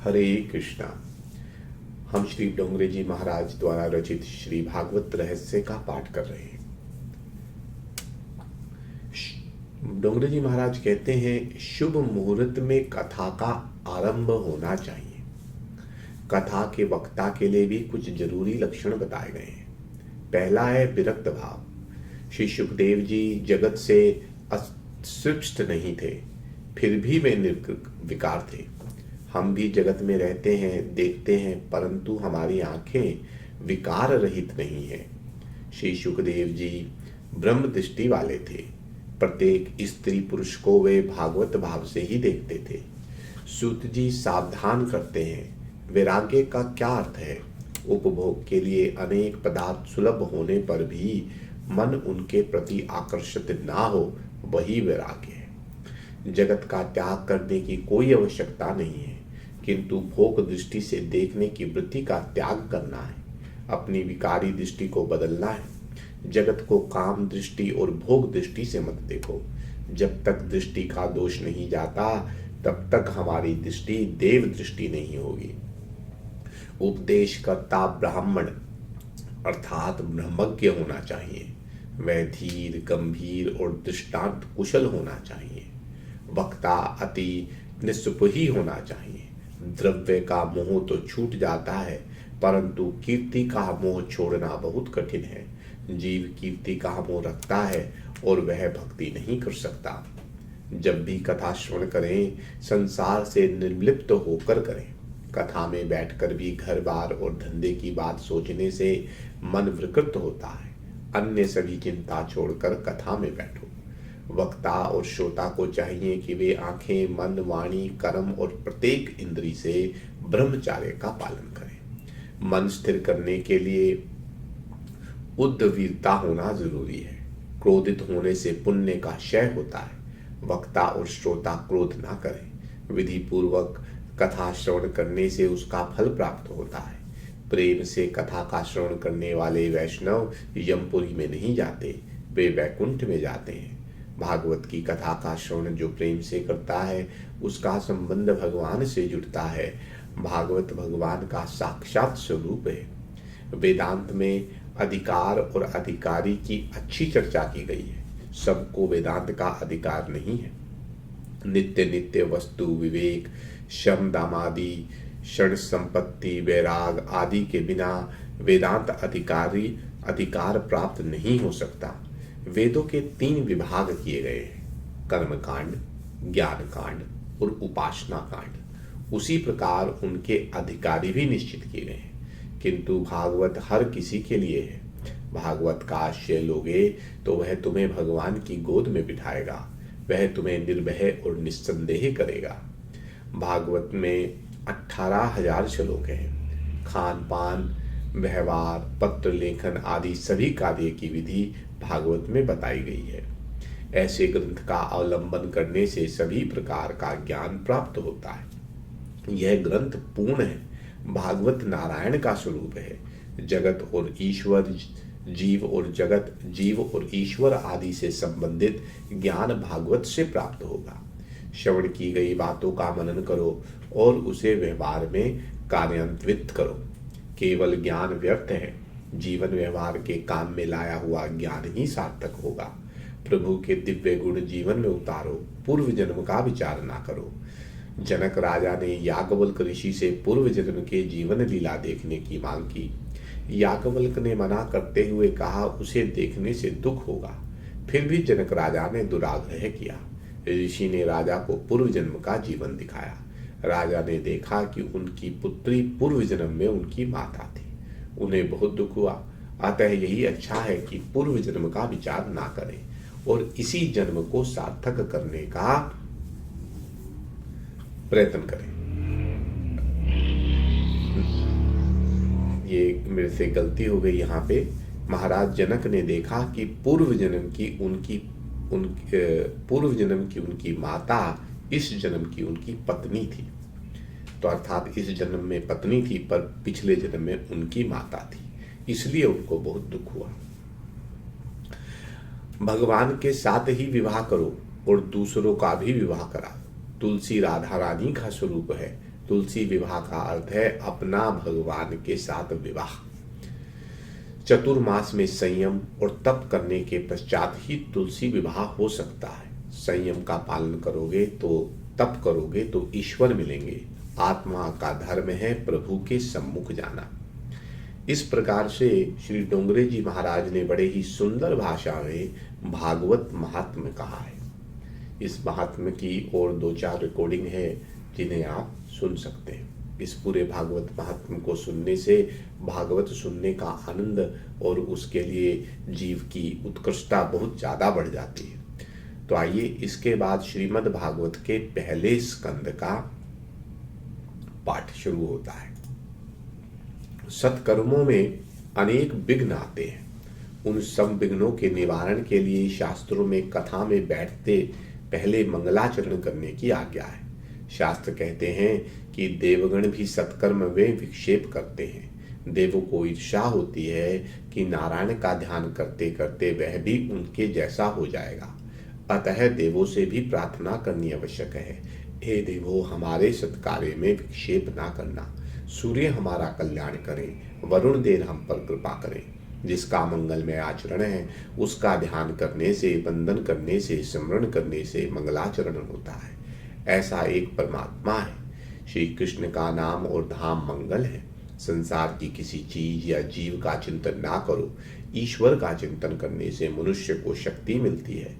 हरे कृष्णा। हम श्री डोंगरे जी महाराज द्वारा रचित श्री भागवत रहस्य का पाठ कर रहे हैं। डोंगरे जी महाराज कहते हैं, शुभ मुहूर्त में कथा का आरंभ होना चाहिए। कथा के वक्ता के लिए भी कुछ जरूरी लक्षण बताए गए हैं। पहला है विरक्त भाव। श्री सुखदेव जी जगत से असृष्ट नहीं थे, फिर भी वे निर्विकार थे। हम भी जगत में रहते हैं, देखते हैं, परंतु हमारी आंखें विकार रहित नहीं है। श्री सुखदेव जी ब्रह्म दृष्टि वाले थे। प्रत्येक स्त्री पुरुष को वे भागवत भाव से ही देखते थे। सूत जी सावधान करते हैं, वैराग्य का क्या अर्थ है? उपभोग के लिए अनेक पदार्थ सुलभ होने पर भी मन उनके प्रति आकर्षित ना हो, वही वैराग्य है। जगत का त्याग करने की कोई आवश्यकता नहीं है, किंतु भोग दृष्टि से देखने की वृत्ति का त्याग करना है। अपनी विकारी दृष्टि को बदलना है। जगत को काम दृष्टि और भोग दृष्टि से मत देखो। जब तक दृष्टि का दोष नहीं जाता, तब तक हमारी दृष्टि देव दृष्टि नहीं होगी। उपदेशकर्ता ब्राह्मण अर्थात ब्रह्मज्ञ होना चाहिए। वह धीर, गंभीर और दृष्टांत कुशल होना चाहिए। वक्ता अति निस्पृही होना चाहिए। द्रव्य का मोह तो छूट जाता है, परंतु कीर्ति का मोह छोड़ना बहुत कठिन है। जीव कीर्ति का मोह रखता है और वह भक्ति नहीं कर सकता। जब भी कथा श्रवण करें, संसार से निर्लिप्त होकर करें। कथा में बैठकर भी घर बार और धंधे की बात सोचने से मन विकृत होता है। अन्य सभी चिंता छोड़कर कथा में बैठो। वक्ता और श्रोता को चाहिए कि वे आंखें, मन, वाणी, कर्म और प्रत्येक इंद्री से ब्रह्मचर्य का पालन करें। मन स्थिर करने के लिए उद्वीरता होना जरूरी है। क्रोधित होने से पुण्य का क्षय होता है। वक्ता और श्रोता क्रोध ना करें। विधि पूर्वक कथा श्रवण करने से उसका फल प्राप्त होता है। प्रेम से कथा का श्रवण करने वाले वैष्णव यमपुरी में नहीं जाते, वे वैकुंठ में जाते हैं। भागवत की कथा का श्रवण जो प्रेम से करता है, उसका संबंध भगवान से जुड़ता है। भागवत भगवान का साक्षात स्वरूप है। वेदांत में अधिकार और अधिकारी की अच्छी चर्चा की गई है। सबको वेदांत का अधिकार नहीं है। नित्य नित्य वस्तु विवेक, शम दामादि, क्षण संपत्ति, वैराग आदि के बिना वेदांत अधिकार प्राप्त नहीं हो सकता। वेदों के 3 विभाग किए गए हैं, कर्म कांड, ज्ञान कांड और उपासना कांड। उसी प्रकार उनके अधिकारी भी निश्चित किए गए हैं, किंतु भागवत हर किसी के लिए है। भागवत का आश्रय लोगे तो वह तुम्हें भगवान की गोद में बिठाएगा। वह तुम्हें निर्भय और निस्संदेह करेगा। भागवत में 18,000 श्लोक हैं। खान पान, व्यवहार, पत्र लेखन आदि सभी कार्य की विधि भागवत में बताई गई है। ऐसे ग्रंथ का अवलंबन करने से सभी प्रकार का ज्ञान प्राप्त होता है। यह ग्रंथ पूर्ण है। भागवत नारायण का स्वरूप है। जगत और ईश्वर, जीव और ईश्वर आदि से संबंधित ज्ञान भागवत से प्राप्त होगा। श्रवण की गई बातों का मनन करो और उसे व्यवहार में कार्यान्वित करो। केवल ज्ञान व्यर्थ है। जीवन व्यवहार के काम में लाया हुआ ज्ञान ही सार्थक होगा। प्रभु के दिव्य गुण जीवन में उतारो। पूर्व जन्म का विचार ना करो। जनक राजा ने याज्ञवल्क ऋषि से पूर्व जन्म के जीवन लीला देखने की मांग की। याज्ञवल्क ने मना करते हुए कहा, उसे देखने से दुख होगा। फिर भी जनक राजा ने दुराग्रह किया। ऋषि ने राजा को पूर्व जन्म का जीवन दिखाया। राजा ने देखा कि उनकी पुत्री पूर्व जन्म में उनकी माता थी। उन्हें बहुत दुख हुआ। अतः यही अच्छा है कि पूर्व जन्म का विचार ना करें और इसी जन्म को सार्थक करने का प्रयत्न करें। ये मेरे से गलती हो गई यहाँ पे। महाराज जनक ने देखा कि पूर्व जन्म की उनकी माता इस जन्म की उनकी पत्नी थी। तो अर्थात इस जन्म में पत्नी थी, पर पिछले जन्म में उनकी माता थी, इसलिए उनको बहुत दुख हुआ। भगवान के साथ ही विवाह करो और दूसरों का भी विवाह कराओ। तुलसी राधा रानी का स्वरूप है। तुलसी विवाह का अर्थ है अपना भगवान के साथ विवाह। चतुर्मास में संयम और तप करने के पश्चात ही तुलसी विवाह हो सकता है। संयम का पालन करोगे तो, तप करोगे तो ईश्वर मिलेंगे। आत्मा का धर्म है प्रभु के सम्मुख जाना। इस प्रकार से श्री डोंगरे जी महाराज ने बड़े ही सुंदर भाषा में भागवत महात्म्य कहा है। इस महात्म्य की और 2-4 रिकॉर्डिंग है जिन्हें आप सुन सकते हैं। इस पूरे भागवत महात्म्य को सुनने से भागवत सुनने का आनंद और उसके लिए जीव की उत्कृष्टता बहुत ज्यादा बढ़ जाती है। तो आइए इसके बाद श्रीमद् भागवत के पहले स्कंद का पाठ शुरू होता है। सत्कर्मों में अनेक विघ्न आते हैं। उन सब विघ्नों के निवारण के लिए शास्त्रों में कथा में बैठते पहले मंगलाचरण करने की आज्ञा है। शास्त्र कहते हैं कि देवगण भी सत्कर्म में विक्षेप करते हैं। देवों को ईर्ष्या होती है कि नारायण का ध्यान करते करते वह भी उनके जैसा हो जाएगा। अतः देवों से भी प्रार्थना करनी आवश्यक है, हे देवो हमारे सत्कार्य में विक्षेप ना करना। सूर्य हमारा कल्याण करें, वरुण देव हम पर कृपा करें। जिसका मंगलमय आचरण है उसका ध्यान करने से, वंदन करने से, स्मरण करने से मंगलाचरण होता है। ऐसा एक परमात्मा है। श्री कृष्ण का नाम और धाम मंगल है। संसार की किसी चीज या जीव का चिंतन ना करो। ईश्वर का चिंतन करने से मनुष्य को शक्ति मिलती है।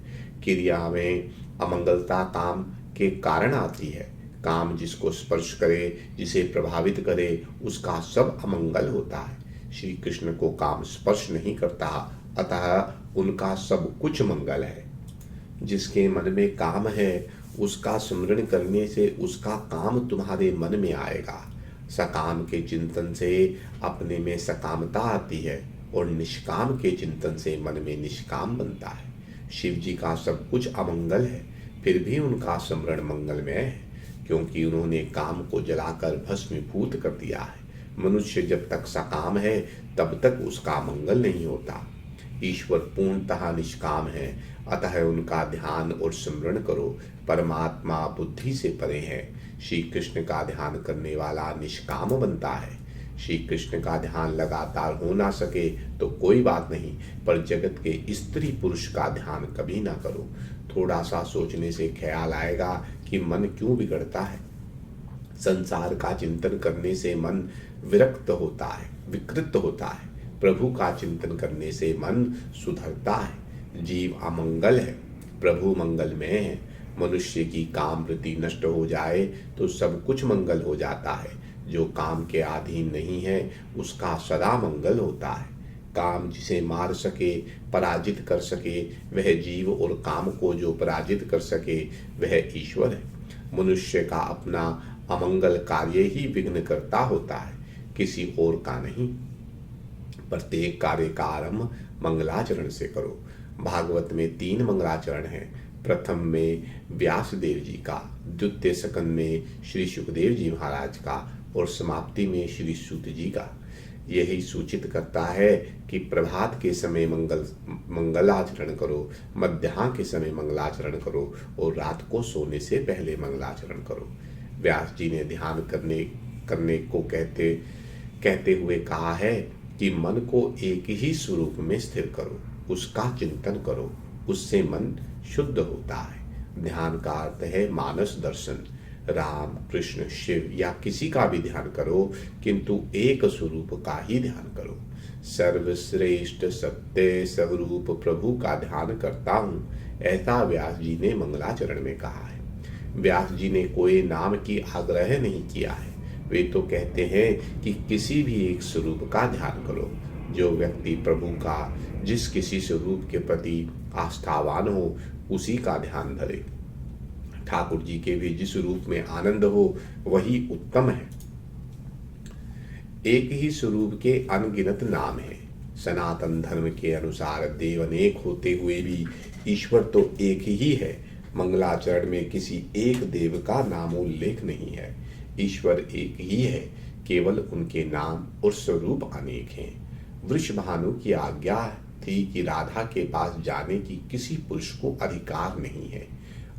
क्रिया में अमंगलता काम के कारण आती है। काम जिसको स्पर्श करे, जिसे प्रभावित करे, उसका सब अमंगल होता है। श्री कृष्ण को काम स्पर्श नहीं करता, अतः उनका सब कुछ मंगल है। जिसके मन में काम है उसका स्मरण करने से उसका काम तुम्हारे मन में आएगा। सकाम के चिंतन से अपने में सकामता आती है और निष्काम के चिंतन से मन में निष्काम बनता है। शिव जी का सब कुछ अमंगल है, फिर भी उनका स्मरण मंगलमय है, क्योंकि उन्होंने काम को जलाकर भस्मीभूत कर दिया है। मनुष्य जब तक सकाम है तब तक उसका मंगल नहीं होता। ईश्वर पूर्णतः निष्काम है, अतः उनका ध्यान और स्मरण करो। परमात्मा बुद्धि से परे है। श्री कृष्ण का ध्यान करने वाला निष्काम बनता है। श्री कृष्ण का ध्यान लगातार हो ना सके तो कोई बात नहीं, पर जगत के स्त्री पुरुष का ध्यान कभी ना करो। थोड़ा सा सोचने से ख्याल आएगा कि मन क्यों बिगड़ता है। संसार का चिंतन करने से मन विरक्त होता है, विकृत होता है। प्रभु का चिंतन करने से मन सुधरता है। जीव अमंगल है, प्रभु मंगलमय है। मनुष्य की काम वृत्ति नष्ट हो जाए तो सब कुछ मंगल हो जाता है। जो काम के अधीन नहीं है उसका सदा मंगल होता है। काम जिसे मार सके, पराजित कर सके, वह जीव, और काम को जो पराजित कर सके वह ईश्वर है। मनुष्य का अपना अमंगल कार्य ही विघ्न करता होता है, किसी और का नहीं। प्रत्येक कार्य का आरंभ मंगलाचरण से करो। भागवत में 3 मंगलाचरण हैं। प्रथम में व्यास देव जी का, द्वितीय स्कंद में श्री सुखदेव जी महाराज का और समाप्ति में श्री सूत जी का। यही सूचित करता है कि प्रभात के समय मंगलाचरण करो, मध्याह्न के समय मंगलाचरण करो और रात को सोने से पहले मंगलाचरण करो। व्यास जी ने ध्यान करने को कहते हुए कहा है कि मन को एक ही स्वरूप में स्थिर करो, उसका चिंतन करो, उससे मन शुद्ध होता है। ध्यान का अर्थ है मानस दर्शन। राम, कृष्ण, शिव या किसी का भी ध्यान करो, किंतु एक स्वरूप का ही ध्यान करो। सर्वश्रेष्ठ सत्य स्वरूप प्रभु का ध्यान करता हूँ, ऐसा व्यास जी ने मंगलाचरण में कहा है। व्यास जी ने कोई नाम की आग्रह नहीं किया है। वे तो कहते हैं कि किसी भी एक स्वरूप का ध्यान करो। जो व्यक्ति प्रभु का जिस किसी स्वरूप के प्रति आस्थावान हो उसी का ध्यान धरे। ठाकुर जी के भी जिस रूप में आनंद हो वही उत्तम है। एक ही स्वरूप के अनगिनत नाम है। सनातन धर्म के अनुसार देव अनेक होते हुए भी ईश्वर तो एक ही है। मंगलाचरण में किसी एक देव का नामोल्लेख नहीं है। ईश्वर एक ही है, केवल उनके नाम और स्वरूप अनेक हैं। वृषभानु की आज्ञा थी कि राधा के पास जाने की किसी पुरुष को अधिकार नहीं है,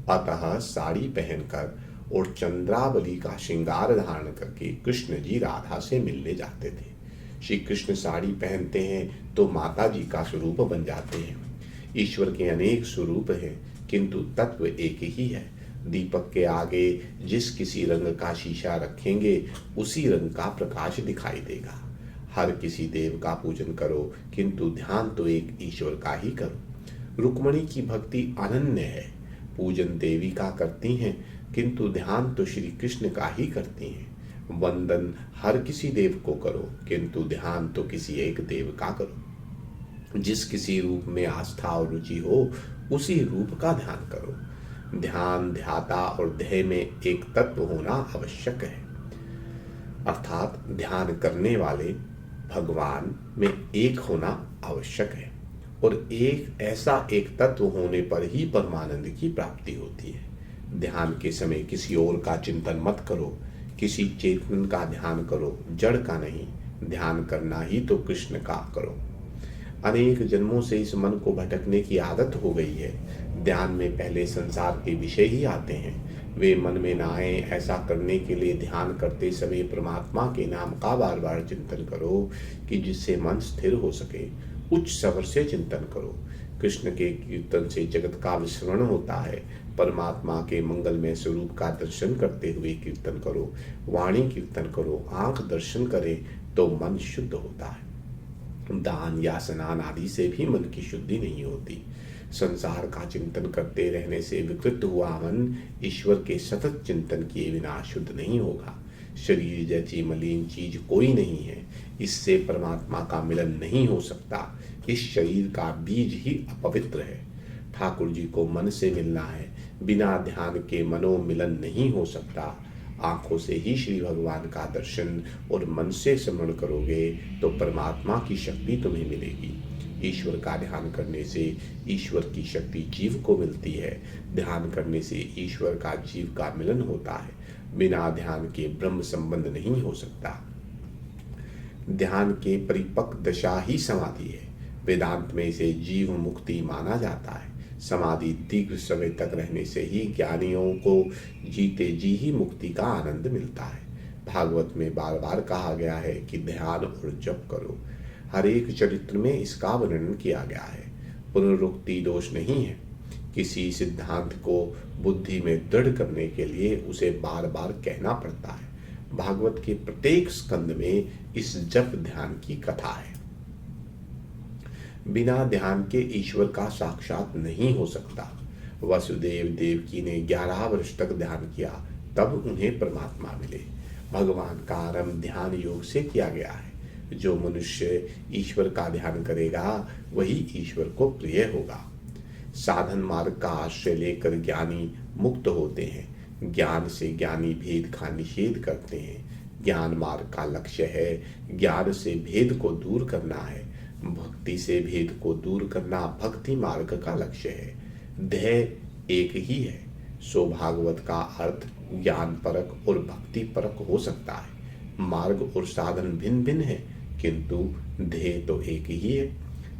अतः साड़ी पहनकर और चंद्रावली का श्रृंगार धारण करके कृष्ण जी राधा से मिलने जाते थे। श्री कृष्ण साड़ी पहनते हैं तो माता जी का स्वरूप बन जाते हैं। ईश्वर के अनेक स्वरूप हैं, किंतु तत्व एक ही है। दीपक के आगे जिस किसी रंग का शीशा रखेंगे उसी रंग का प्रकाश दिखाई देगा। हर किसी देव का पूजन करो, किंतु ध्यान तो एक ईश्वर का ही करो। रुक्मणी की भक्ति अनन्य है। पूजन देवी का करती हैं, किंतु ध्यान तो श्री कृष्ण का ही करती हैं। वंदन हर किसी देव को करो, किंतु ध्यान तो किसी एक देव का करो। जिस किसी रूप में आस्था और रुचि हो उसी रूप का ध्यान करो। ध्यान, ध्याता और ध्येय में एक तत्व होना आवश्यक है, अर्थात ध्यान करने वाले भगवान में एक होना आवश्यक है, और एक ऐसा एक तत्व होने पर ही परमानंद की प्राप्ति होती है। ध्यान के समय किसी और का चिंतन मत करो, किसी चेतन का ध्यान करो, जड़ का नहीं। ध्यान करना ही तो कृष्ण का करो। अनेक जन्मों से इस मन को भटकने की आदत हो गई है। ध्यान में पहले संसार के विषय ही आते हैं, वे मन में ना आए, ऐसा करने के लिए ध्यान करते समय परमात्मा के नाम का बार बार चिंतन करो कि जिससे मन स्थिर हो सके। उच्च स्वर से चिंतन करो। कृष्ण के कीर्तन से जगत का विस्मरण होता है। परमात्मा के मंगलमय स्वरूप का दर्शन करते हुए कीर्तन करो। वाणी कीर्तन करो, आंख दर्शन करे तो मन शुद्ध होता है। दान या स्नान आदि से भी मन की शुद्धि नहीं होती। संसार का चिंतन करते रहने से विकृत हुआ मन ईश्वर के सतत चिंतन किए बिना शुद्ध नहीं होगा। शरीर जैसी मलिन चीज कोई नहीं है, इससे परमात्मा का मिलन नहीं हो सकता। इस शरीर का बीज ही अपवित्र है। ठाकुर जी को मन से मिलना है, बिना ध्यान के मनो मिलन नहीं हो सकता। आंखों से ही श्री भगवान का दर्शन और मन से स्मरण करोगे तो परमात्मा की शक्ति तुम्हें मिलेगी। ईश्वर का ध्यान करने से ईश्वर की शक्ति जीव को मिलती है। ध्यान करने से ईश्वर का जीव का मिलन होता है। बिना ध्यान के ब्रह्म संबंध नहीं हो सकता। ध्यान के परिपक्व दशा ही समाधि है। वेदांत में इसे जीव मुक्ति माना जाता है। समाधि दीर्घ समय तक रहने से ही ज्ञानियों को जीते जी ही मुक्ति का आनंद मिलता है। भागवत में बार बार कहा गया है कि ध्यान और जप करो। हर एक चरित्र में इसका वर्णन किया गया है। पुनरुक्ति दोष नहीं है। किसी सिद्धांत को बुद्धि में दृढ़ करने के लिए उसे बार बार कहना पड़ता है। भागवत के प्रत्येक स्कंद में इस जप ध्यान की कथा है। बिना ध्यान के ईश्वर का साक्षात नहीं हो सकता। वसुदेव देवकी ने 11 वर्ष तक ध्यान किया, तब उन्हें परमात्मा मिले। भगवान का आरंभ ध्यान योग से किया गया है। जो मनुष्य ईश्वर का ध्यान करेगा वही ईश्वर को प्रिय होगा। साधन मार्ग का आश्रय लेकर ज्ञानी मुक्त होते हैं। ज्ञान से ज्ञानी भेद का निषेध करते हैं। ज्ञान मार्ग का लक्ष्य है ज्ञान से भेद को दूर करना है। भक्ति से भेद को दूर करना भक्ति मार्ग का लक्ष्य है। ध्येय एक ही है। सो भागवत का अर्थ ज्ञान परक और भक्ति परक हो सकता है। मार्ग और साधन भिन्न भिन्न है, किंतु ध्येय तो एक ही है।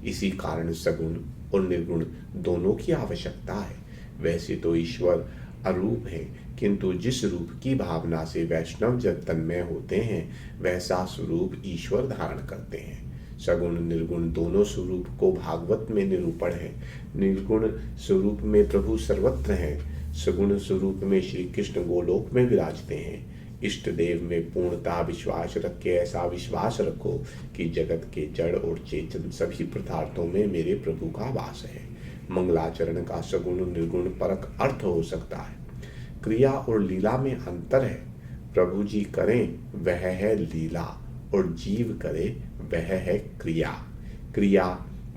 इसी कारण सगुण और निर्गुण दोनों की आवश्यकता है। वैसे तो ईश्वर अरूप है, किंतु जिस रूप की भावना से वैष्णव जन तन्मय होते हैं वैसा स्वरूप ईश्वर धारण करते हैं। सगुण निर्गुण दोनों स्वरूप को भागवत में निरूपण है। निर्गुण स्वरूप में प्रभु सर्वत्र हैं। सगुण स्वरूप में श्री कृष्ण गोलोक में विराजते हैं। इष्ट देव में पूर्णता विश्वास रख के ऐसा विश्वास रखो कि जगत के जड़ और चेतन सभी पदार्थों में मेरे प्रभु का वास है। मंगलाचरण का सगुण निर्गुण परक अर्थ हो सकता है। क्रिया और लीला में अंतर है। प्रभु जी करें वह है लीला और जीव करे वह है क्रिया। क्रिया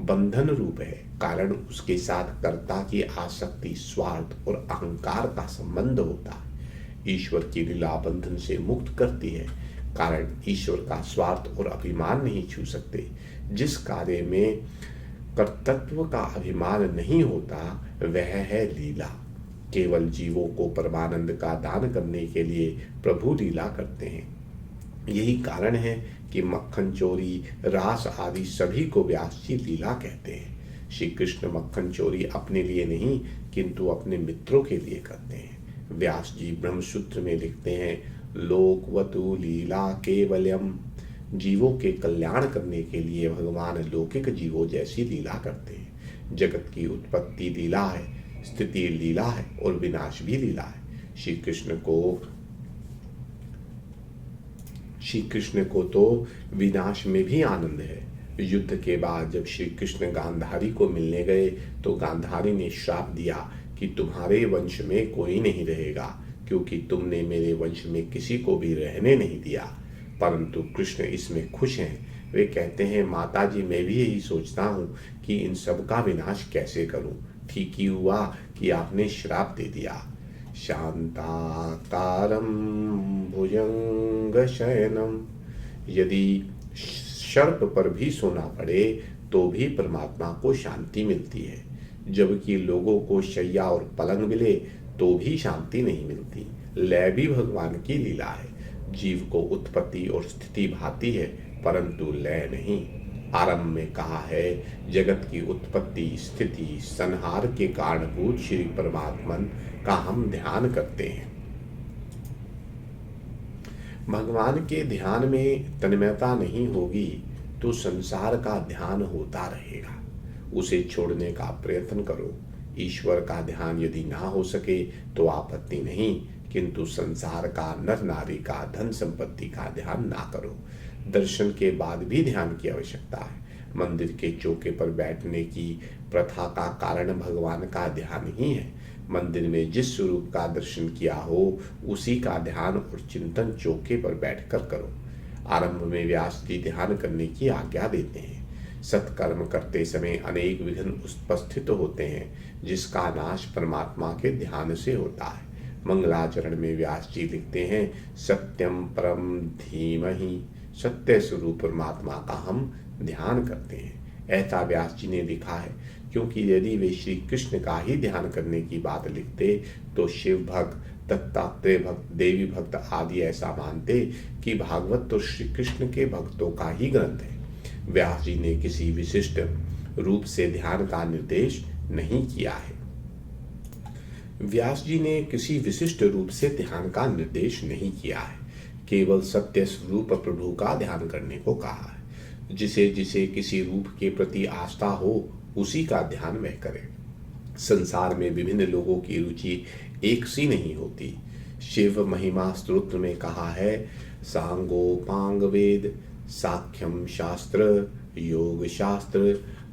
बंधन रूप है, कारण उसके साथ कर्ता की आसक्ति, स्वार्थ और अहंकार का संबंध होता है। ईश्वर की लीला बंधन से मुक्त करती है, कारण ईश्वर का स्वार्थ और अभिमान नहीं छू सकते। जिस कार्य में कर्तृत्व का अभिमान नहीं होता वह है लीला। केवल जीवों को परमानंद का दान करने के लिए प्रभु लीला करते हैं। यही कारण है कि मक्खन चोरी, रास आदि सभी को व्यास जी लीला कहते हैं। श्री कृष्ण मक्खन चोरी अपने लिए नहीं किंतु अपने मित्रों के लिए करते हैं। व्यास जी ब्रह्मसूत्र में लिखते हैं, लोकवतु लीला केवलम। जीवों के कल्याण करने के लिए भगवान लौकिक जीवों जैसी लीला करते हैं। जगत की उत्पत्ति लीला है, स्थिति लीला है और विनाश भी लीला है। श्री कृष्ण को तो विनाश में भी आनंद है। युद्ध के बाद जब श्री कृष्ण गांधारी को मिलने गए तो गांधारी ने श्राप दिया कि तुम्हारे वंश में कोई नहीं रहेगा, क्योंकि तुमने मेरे वंश में किसी को भी रहने नहीं दिया। परंतु कृष्ण इसमें खुश हैं। वे कहते हैं, माताजी मैं भी यही सोचता हूँ कि इन सब का विनाश कैसे करूँ। ठीक ही हुआ कि आपने श्राप दे दिया। शांताकारं भुजंगशयनम। यदि सर्प पर भी सोना पड़े तो भी परमात्मा को शांति मिलती है, जबकि लोगों को शैया और पलंग मिले तो भी शांति नहीं मिलती। लय भी भगवान की लीला है। जीव को उत्पत्ति और स्थिति भाती है, परंतु लय नहीं। आरंभ में कहा है, जगत की उत्पत्ति स्थिति संहार के कारणभूत श्री परमात्मन का हम ध्यान करते हैं। भगवान के ध्यान में तन्मयता नहीं होगी तो संसार का ध्यान होता रहेगा। उसे छोड़ने का प्रयत्न करो। ईश्वर का ध्यान यदि ना हो सके तो आपत्ति नहीं, किंतु संसार का, नर नारी का, धन संपत्ति का ध्यान ना करो। दर्शन के बाद भी ध्यान की आवश्यकता है। मंदिर के चौके पर बैठने की प्रथा का कारण भगवान का ध्यान ही है। मंदिर में जिस स्वरूप का दर्शन किया हो उसी का ध्यान और चिंतन चौके पर बैठकर करो। आरंभ में व्यास जी ध्यान करने की आज्ञा देते हैं। सत्कर्म करते समय अनेक विघ्न उपस्थित होते हैं, जिसका नाश परमात्मा के ध्यान से होता है। मंगलाचरण में व्यास जी लिखते हैं, सत्यम परम धीमहि। सत्य स्वरूप परमात्मा का हम ध्यान करते हैं। ऐसा व्यास जी ने लिखा है, क्योंकि यदि वे श्री कृष्ण का ही ध्यान करने की बात लिखते तो शिव भक्त, दत्तात्रेय भक्त, देवी भक्त आदि ऐसा मानते कि भागवत तो श्री कृष्ण के भक्तों का ही ग्रंथ है। व्यास जी ने किसी विशिष्ट रूप से ध्यान का निर्देश नहीं किया है। व्यास जी ने किसी विशिष्ट रूप से ध्यान का निर्देश नहीं किया है, केवल सत्य स्वरूप प्रभु का ध्यान करने को कहा है। जिसे जिसे किसी रूप के प्रति आस्था हो उसी का ध्यान वह करे। संसार में विभिन्न लोगों की रुचि एक सी नहीं होती। शिव महिमा स्तोत्र में कहा है, सांगोपांग वेद, साख्यम शास्त्र, योग शास्त्र,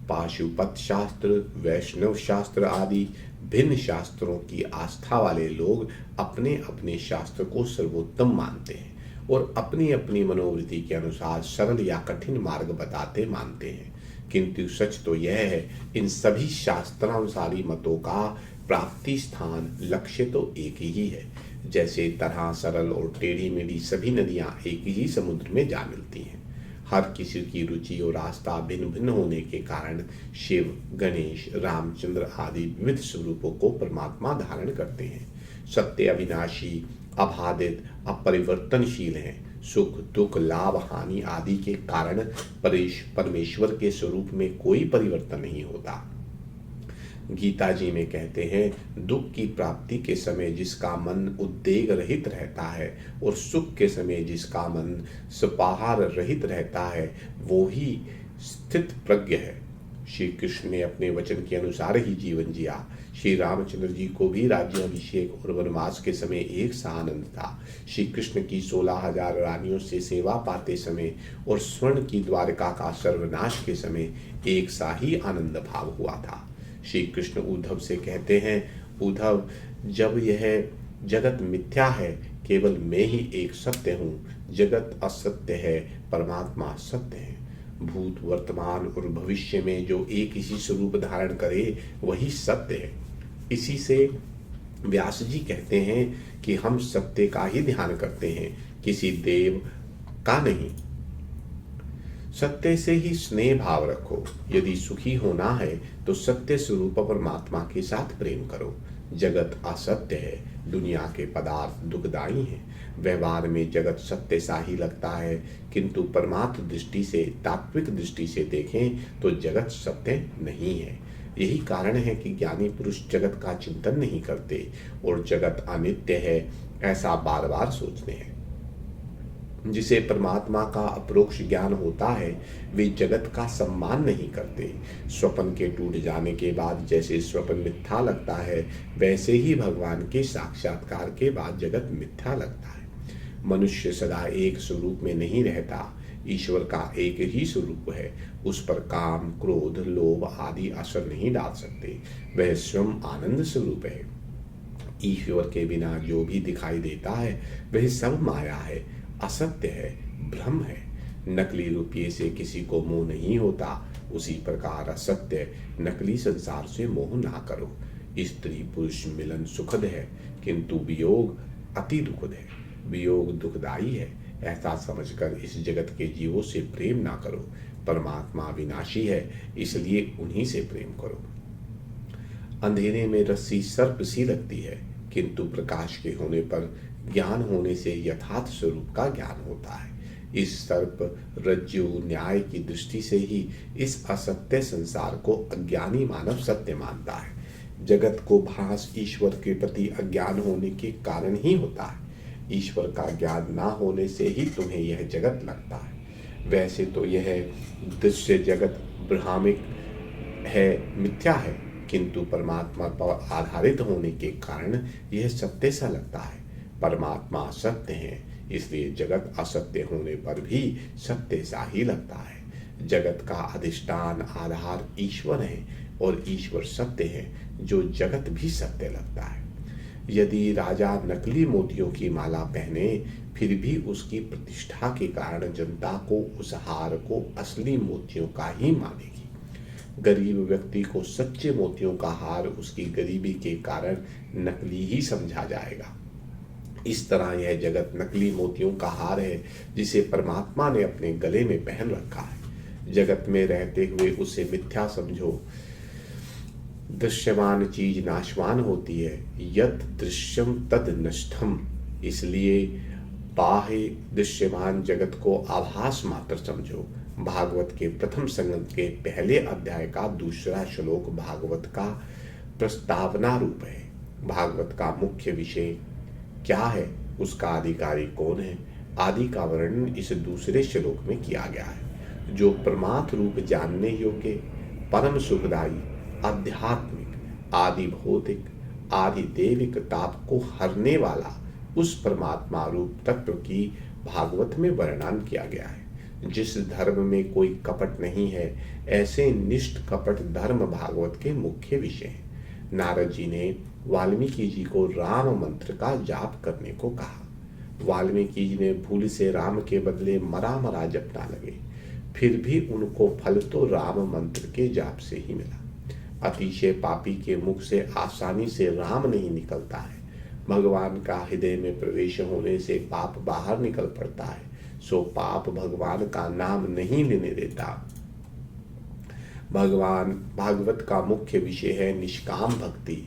पाशुपत शास्त्र, वैष्णव शास्त्र आदि भिन्न शास्त्रों की आस्था वाले लोग अपने अपने शास्त्र को सर्वोत्तम मानते हैं और अपनी अपनी मनोवृत्ति के अनुसार सरल या कठिन मार्ग बताते मानते हैं। किंतु सच तो यह है, इन सभी शास्त्रानुसारी मतों का प्राप्ति स्थान, लक्ष्य तो एक ही है। जैसे तरह सरल और टेढ़ी मेढ़ी सभी नदियां एक ही समुद्र में जा मिलती हैं। हर किसी की रुचि और आस्था भिन्न भिन्न होने के कारण शिव, गणेश, रामचंद्र आदि विविध स्वरूपों को परमात्मा धारण करते हैं। सत्य अविनाशी, अबाधित, अपरिवर्तनशील हैं। सुख दुख, लाभ हानि आदि के कारण परमेश्वर के स्वरूप में कोई परिवर्तन नहीं होता। गीता जी में कहते हैं, दुख की प्राप्ति के समय जिसका मन उद्वेग रहित रहता है और सुख के समय जिसका मन सपाहार रहित रहता है वो ही स्थित प्रज्ञ है। श्री कृष्ण ने अपने वचन के अनुसार ही जीवन जिया। श्री रामचंद्र जी को भी राज्याभिषेक और वनवास के समय एक सा आनंद था। श्री कृष्ण की 16,000 रानियों से सेवा पाते समय और स्वर्ण की द्वारका का सर्वनाश के समय एक सा ही आनंद भाव हुआ था। श्री कृष्ण उद्धव से कहते हैं, उद्धव, जब यह जगत मिथ्या है, केवल मैं ही एक सत्य हूँ। जगत असत्य है, परमात्मा सत्य है। भूत, वर्तमान और भविष्य में जो एक ही स्वरूप धारण करे वही सत्य है। इसी से व्यास जी कहते हैं कि हम सत्य का ही ध्यान करते हैं, किसी देव का नहीं। सत्य से ही स्नेह भाव रखो। यदि सुखी होना है तो सत्य स्वरूप परमात्मा के साथ प्रेम करो। जगत असत्य है, दुनिया के पदार्थ दुखदायी हैं। व्यवहार में जगत सत्य सा ही लगता है, किंतु परमात्म दृष्टि से, तात्विक दृष्टि से देखें तो जगत सत्य नहीं है। यही कारण है कि ज्ञानी पुरुष जगत का चिंतन नहीं करते और जगत अनित्य है ऐसा बार बार सोचते हैं। जिसे परमात्मा का अपरोक्ष ज्ञान होता है वे जगत का सम्मान नहीं करते। स्वप्न के टूट जाने के बाद जैसे स्वप्न मिथ्या लगता है, वैसे ही भगवान के साक्षात्कार के बाद जगत मिथ्या लगता है। मनुष्य सदा एक स्वरूप में नहीं रहता, ईश्वर का एक ही स्वरूप है। उस पर काम, क्रोध, लोभ आदि असर नहीं डाल सकते। वह स्वयं आनंद स्वरूप है। ईश्वर के बिना जो भी दिखाई देता है वह सब माया है, असत्य है, भ्रम है। नकली रुपये से किसी को मोह नहीं होता, उसी प्रकार असत्य नकली संसार से मोह ना करो। स्त्री पुरुष मिलन सुखद है, किंतु वियोग अति दुखद है। वियोग दुखदाई है ऐसा समझकर इस जगत के जीवों से प्रेम ना करो। परमात्मा विनाशी है, इसलिए उन्हीं से प्रेम करो। अंधेरे में रस्सी सर्प सी लगती है, किंतु प्रकाश के होने पर, ज्ञान होने से यथार्थ स्वरूप का ज्ञान होता है। इस सर्प रज्जु न्याय की दृष्टि से ही इस असत्य संसार को अज्ञानी मानव सत्य मानता है। जगत को भास ईश्वर के प्रति अज्ञान होने के कारण ही होता है। ईश्वर का ज्ञान ना होने से ही तुम्हें यह जगत लगता है। वैसे तो यह दृश्य जगत भ्रामिक है, मिथ्या है, किंतु परमात्मा पर आधारित होने के कारण यह सत्य सा लगता है। परमात्मा सत्य है, इसलिए जगत असत्य होने पर भी सत्य सा ही लगता है। जगत का अधिष्ठान आधार ईश्वर है और ईश्वर सत्य है, जो जगत भी सत्य लगता है। यदि राजा नकली मोतियों की माला पहने, फिर भी उसकी प्रतिष्ठा के कारण जनता को उस हार को असली मोतियों का ही मानेगी। गरीब व्यक्ति को सच्चे मोतियों का हार उसकी गरीबी के कारण नकली ही समझा जाएगा। इस तरह यह जगत नकली मोतियों का हार है, जिसे परमात्मा ने अपने गले में पहन रखा है। जगत में रहते हुए उसे मिथ्या समझो। दृश्यमान चीज नाशवान होती है, यत् दृश्यम तद नष्टम। इसलिए बाह्य दृश्यमान जगत को आभास मात्र समझो। भागवत के प्रथम संगत के पहले अध्याय का दूसरा श्लोक भागवत का प्रस्तावना रूप है। भागवत का मुख्य विषय क्या है, उसका अधिकारी कौन है, आदि का वर्णन इस दूसरे श्लोक में किया गया है। जो परमात्म रूप जानने योग्य, परम सुखदायी, आध्यात्मिक, आदि भौतिक, आदि देविक ताप को हरने वाला उस परमात्मा रूप तत्व की भागवत में वर्णन किया गया है। जिस धर्म में कोई कपट नहीं है, ऐसे निष्ठ कपट धर्म भागवत के मुख्य विषय हैं। नारद जी ने वाल्मीकि जी को राम मंत्र का जाप करने को कहा। वाल्मीकि जी ने भूल से राम के बदले मरा मरा जपना लगे, फिर भी उनको फल तो राम मंत्र के जाप से ही मिला। अतिशय पापी के मुख से आसानी से राम नहीं निकलता है। भगवान का हृदय में प्रवेश होने से पाप बाहर निकल पड़ता है, सो पाप भगवान का नाम नहीं लेने देता। भागवत का मुख्य विषय है निष्काम भक्ति।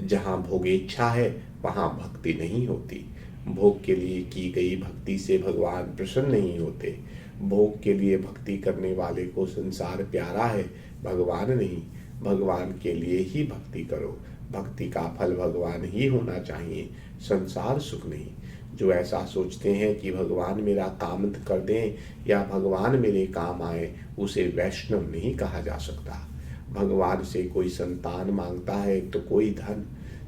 जहाँ भोगेच्छा है वहाँ भक्ति नहीं होती। भोग के लिए की गई भक्ति से भगवान प्रसन्न नहीं होते। भोग के लिए भक्ति करने वाले को संसार प्यारा है, भगवान नहीं। भगवान के लिए ही भक्ति करो। भक्ति का फल भगवान ही होना चाहिए, संसार सुख नहीं। जो ऐसा सोचते हैं कि भगवान मेरा काम कर दें या भगवान मेरे काम आए, उसे वैष्णव नहीं कहा जा सकता। भगवान से कोई संतान मांगता है तो कोई धन,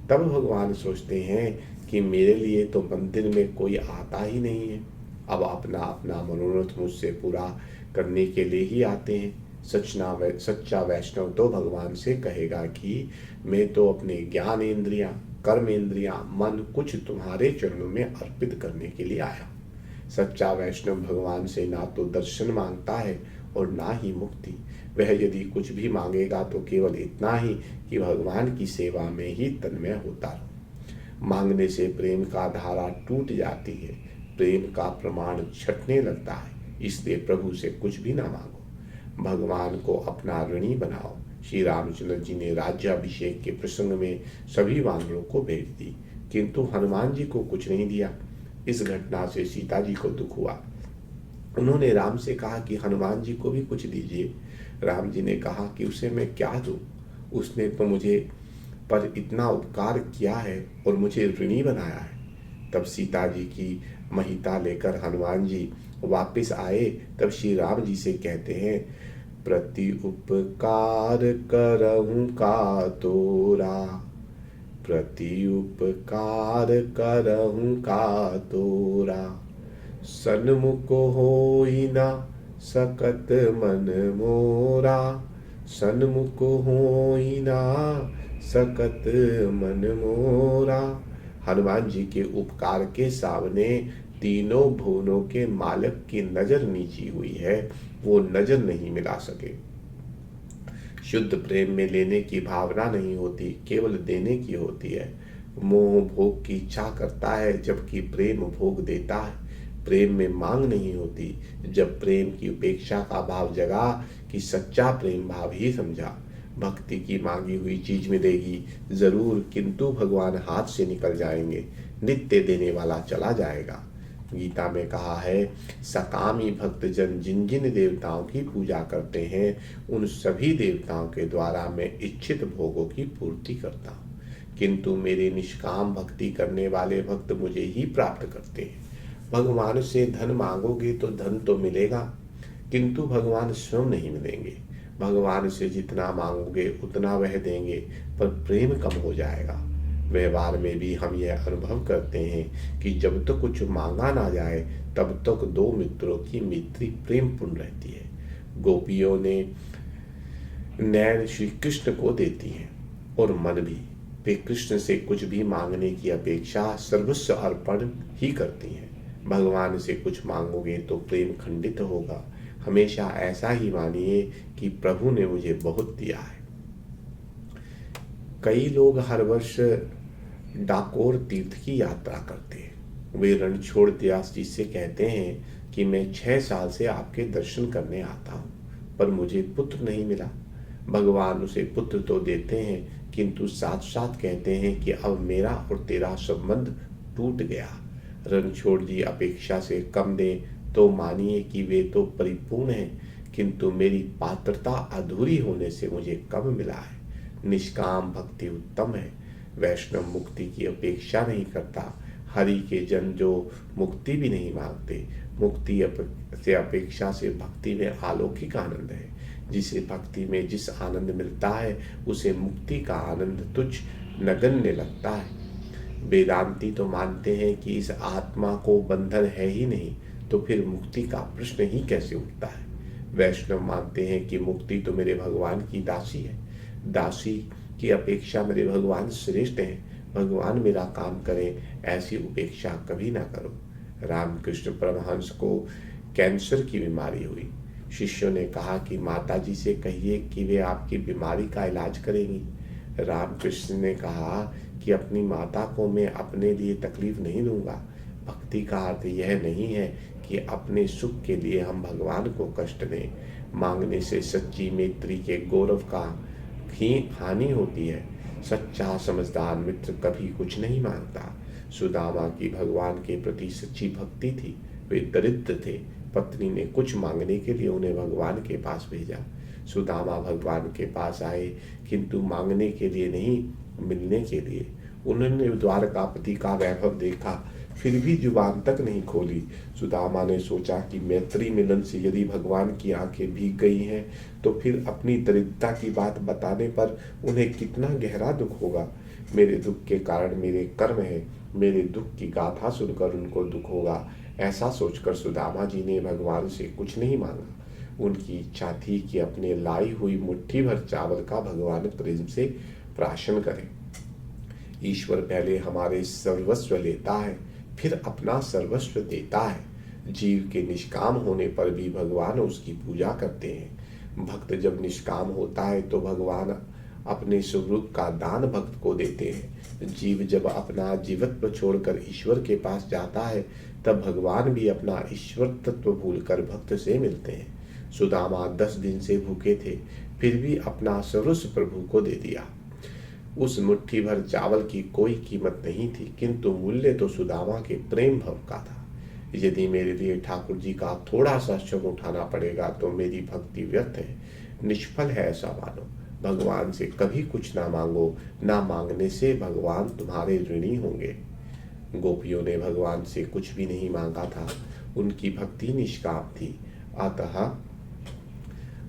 तब भगवान सोचते हैं कि मेरे लिए तो मंदिर में कोई आता ही नहीं है, अब अपना अपना मनोरथ मुझसे पूरा करने के लिए ही आते हैं। सच्चा वैष्णव तो भगवान से कहेगा कि मैं तो अपने ज्ञान इंद्रियां, कर्म इंद्रियां, मन कुछ तुम्हारे चरणों में अर्पित करने के लिए आया। सच्चा वैष्णव भगवान से ना तो दर्शन मांगता है और ना ही मुक्ति। वह यदि कुछ भी मांगेगा तो केवल इतना ही कि भगवान की सेवा में ही तन्मय होता रहो। मांगने से प्रेम का धारा टूट जाती है, प्रेम का प्रमाण छटने लगता है। इसलिए प्रभु से कुछ भी ना मांगो, भगवान को अपना ऋणी बनाओ। श्री रामचंद्र जी ने राज्याभिषेक के प्रसंग में सभी वानरों को भेज दी, किंतु हनुमान जी को कुछ नहीं दिया। इस घटना से सीता जी को दुख हुआ। उन्होंने राम से कहा कि हनुमान जी को भी कुछ दीजिए। राम जी ने कहा कि उसे मैं क्या दूं। उसने तो मुझे पर इतना उपकार किया है और मुझे ऋणी बनाया है। तब सीता जी की महिता लेकर हनुमान जी वापस आए। तब श्री राम जी से कहते हैं, प्रति उपकार करहूं का तोरा, प्रति उपकार करहूं का तोरा, सन्मुख होई ना सकत मन मोरा, सन्मुख होई ना सकत मन मोरा। हनुमान जी के उपकार के सामने तीनों भुवनों के मालिक की नजर नीची हुई है, वो नजर नहीं मिला सके। शुद्ध प्रेम में लेने की भावना नहीं होती, केवल देने की होती है। मोह भोग की इच्छा करता है, जबकि प्रेम भोग देता है। प्रेम में मांग नहीं होती। जब प्रेम की उपेक्षा का भाव जगा कि सच्चा प्रेम भाव ही समझा। भक्ति की मांगी हुई चीज मिलेगी जरूर, किंतु भगवान हाथ से निकल जाएंगे, नित्य देने वाला चला जाएगा। गीता में कहा है, सकामी भक्त जन जिन जिन देवताओं की पूजा करते हैं, उन सभी देवताओं के द्वारा मैं इच्छित भोगों की पूर्ति करता हूँ, किंतु मेरे निष्काम भक्ति करने वाले भक्त मुझे ही प्राप्त करते हैं। भगवान से धन मांगोगे तो धन तो मिलेगा, किंतु भगवान स्वयं नहीं मिलेंगे। भगवान से जितना मांगोगे उतना वह देंगे, पर प्रेम कम हो जाएगा। व्यवहार में भी हम यह अनुभव करते हैं कि जब तक कुछ मांगा ना जाए तब तक दो मित्रों की मैत्री प्रेमपूर्ण रहती है। गोपियों ने नैन श्री कृष्ण को देती हैं और मन भी। वे कृष्ण से कुछ भी मांगने की अपेक्षा सर्वस्व अर्पण ही करती हैं। भगवान से कुछ मांगोगे तो प्रेम खंडित होगा। हमेशा ऐसा ही मानिए कि प्रभु ने मुझे बहुत दिया है। कई लोग हर वर्ष डाकोर तीर्थ की यात्रा करते हैं। वे रणछोड़ दास जी से कहते हैं कि मैं 6 साल से आपके दर्शन करने आता हूँ, पर मुझे पुत्र नहीं मिला। भगवान उसे पुत्र तो देते हैं, किंतु साथ साथ कहते हैं कि अब मेरा और तेरा संबंध टूट गया। रणछोड़ जी अपेक्षा से कम दें तो मानिए कि वे तो परिपूर्ण हैं, किंतु मेरी पात्रता अधूरी होने से मुझे कम मिला है। निष्काम भक्ति उत्तम है। वैष्णव मुक्ति की अपेक्षा नहीं करता। हरि के जन जो मुक्ति भी नहीं मांगते। मुक्ति से अपेक्षा से भक्ति में अलौकिक आनंद है। जिसे भक्ति में जिस आनंद मिलता है उसे मुक्ति का आनंद तुच्छ नगण्य लगता है। वेदांती तो मानते हैं कि इस आत्मा को बंधन है ही नहीं, तो फिर मुक्ति का प्रश्न ही कैसे उठता है। वैष्णव मानते हैं कि मुक्ति तो मेरे भगवान की दासी है। दासी की अपेक्षा मेरे भगवान श्रेष्ठ हैं। भगवान मेरा काम करें, ऐसी उपेक्षा कभी ना करो। रामकृष्ण परमहंस को कैंसर की बीमारी हुई। शिष्यों ने कहा कि माताजी से कहिए कि वे आपकी बीमारी का इलाज करेंगी। रामकृष्ण ने कहा कि अपनी माता को मैं अपने लिए तकलीफ नहीं दूंगा। भक्ति का अर्थ यह नहीं है कि अपने सुख के लिए हम भगवान को कष्ट दें। मांगने से सच्ची मैत्री के गौरव का ही हानि होती है। सच्चा समझदार मित्र कभी कुछ नहीं मांगता। सुदामा की भगवान के प्रति सच्ची भक्ति थी। वे दरिद्र थे। पत्नी ने कुछ मांगने के लिए उन्हें भगवान के पास भेजा। सुदामा भगवान के पास आए, किंतु मांगने के लिए नहीं, मिलने के लिए। उन्होंने द्वारकापति का वैभव देखा, फिर भी जुबान तक नहीं खोली। सुदामा ने सोचा कि मैत्री मिलन से यदि भगवान की आंखें भीग गई हैं, तो फिर अपनी दरिद्रता की बात बताने पर उन्हें कितना गहरा दुख होगा। मेरे दुख के कारण मेरे कर्म है, मेरे दुख की गाथा सुनकर उनको दुख होगा। ऐसा सोचकर सुदामा जी ने भगवान से कुछ नहीं मांगा। उनकी इच्छा थी कि अपने लाई हुई मुट्ठी भर चावल का भगवान प्रेम से प्राशन करें। ईश्वर पहले हमारे सर्वस्व लेता है, फिर अपना सर्वस्व देता है। जीव के निष्काम होने पर भी भगवान उसकी पूजा करते हैं। भक्त जब निष्काम होता है तो भगवान अपने स्वरूप का दान भक्त को देते हैं। जीव जब अपना जीवत्व छोड़कर ईश्वर के पास जाता है, तब भगवान भी अपना ईश्वर तत्व भूलकर भक्त से मिलते हैं। सुदामा 10 दिन से भूखे थे, फिर भी अपना सर्वस्व प्रभु को दे दिया। उस मुट्ठी भर चावल की कोई कीमत नहीं थी, किंतु मूल्य तो सुदामा के प्रेम भाव का था। यदि मेरे लिए ठाकुर जी का थोड़ा सा श्रम उठाना पड़ेगा तो मेरी भक्ति व्यर्थ है, निष्फल है, ऐसा मानो। भगवान से कभी कुछ ना मांगो, ना मांगने से भगवान तुम्हारे ऋणी होंगे। गोपियों ने भगवान से कुछ भी नहीं मांगा था, उनकी भक्ति निष्काम थी, अतः